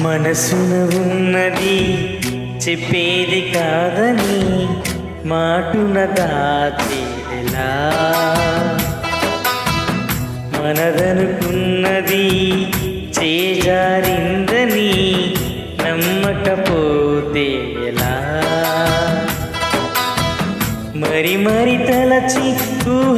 మనసున ఉన్నది చెప్పేది కాదని మాటున దాచేలా, మనదనుకున్నది చేజారిందని నమ్మకపోతే ఎలా? మరి మరి తలచి ఊహ